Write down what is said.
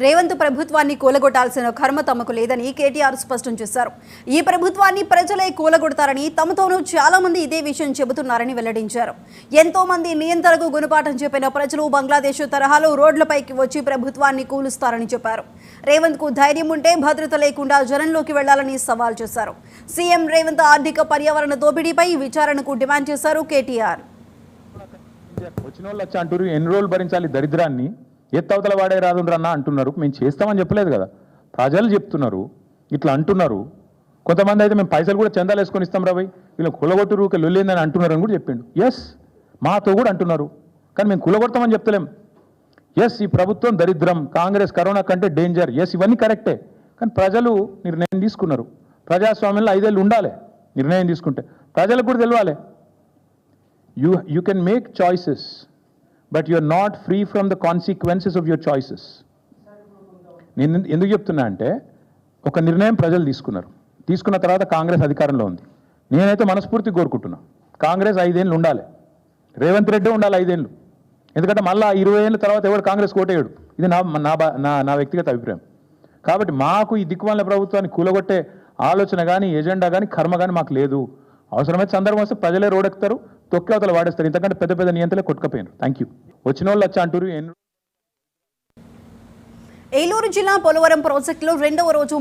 రేవంత్ ప్రభుత్వాన్ని కూలగొట్టాల్సిన కర్మ తమకు లేదని కేటీఆర్ స్పష్టం చేశారు. ఈ ప్రభుత్వాన్ని ప్రజలే కూలగొడతారని తమతోనూ చాలా మంది ఇదే విషయం చెబుతున్నారని వెల్లడించారు. ఎంతో మంది నియంత్రణకు గుణపాఠం చెప్పిన ప్రజలు బంగ్లాదేశ్ తరహాలో రోడ్లపైకి వచ్చి ప్రభుత్వాన్ని కూలుస్తారని చెప్పారు. రేవంత్ కు ధైర్యం ఉంటే భద్రత లేకుండా జనంలోకి వెళ్లాలని సవాల్ చేశారు. సీఎం రేవంత్ ఆర్థిక పర్యావరణ దోపిడీపై విచారణకు డిమాండ్ చేశారు కేటీఆర్. ఎన్ని రోజులు భరించాలి దరిద్రాన్ని, ఎత్తవతల వాడే రాదుండ్రన్నా అంటున్నారు. మేము చేస్తామని చెప్పలేదు కదా, ప్రజలు చెప్తున్నారు, ఇట్లా అంటున్నారు. కొంతమంది అయితే మేము పైసలు కూడా చందాలు వేసుకొని ఇస్తాం రాబోయ్, వీళ్ళు కులగొట్టు రూకే లొల్లిందని అంటున్నారు అని కూడా చెప్పిండు. ఎస్, మాతో కూడా అంటున్నారు, కానీ మేము కులగొడతామని చెప్తలేం. ఎస్, ఈ ప్రభుత్వం దరిద్రం, కాంగ్రెస్ కరోనా కంటే డేంజర్, ఎస్ ఇవన్నీ కరెక్టే. కానీ ప్రజలు నిర్ణయం తీసుకున్నారు. ప్రజాస్వామ్యంలో 5 ఏళ్ళు ఉండాలి. నిర్ణయం తీసుకుంటే ప్రజలకు కూడా తెలియాలి. You can make choices, but you are not free from the consequences of your choices. నేను ఎందుకు చెప్తున్నా అంటే, ఒక నిర్ణయం ప్రజలు తీసుకున్న తర్వాత కాంగ్రెస్ అధికారంలో ఉంది. నేనైతే మనస్ఫూర్తిగా కోరుకుంటున్నా, కాంగ్రెస్ 5 ఏళ్ళు ఉండాలి, రేవంత్ రెడ్డి ఉండాలి 5 ఏళ్ళు. ఎందుకంటే మళ్ళీ 20 ఏళ్ళ తర్వాత ఎవరు కాంగ్రెస్ కోటేయడు. ఇది నా వ్యక్తిగత అభిప్రాయం. కాబట్టి మాకు ఈ దిక్కుమాలిన ప్రభుత్వాన్ని కూలగొట్టే ఆలోచన కానీ, ఎజెండా కానీ, కర్మ కానీ మాకు లేదు. అవసరమైతే సందర్భం వస్తే ప్రజలే రోడెక్కుతారు, తొక్కి అవతల వాడేస్తారు. ఇంతకంటే పెద్ద పెద్ద నియంత్రణలే కొట్టుకపోయినారు. Thank you. వచ్చిన వాళ్ళు వచ్చి అంటారు. ఏలూరు జిల్లా పోలవరం ప్రాజెక్టులో 2వ రోజు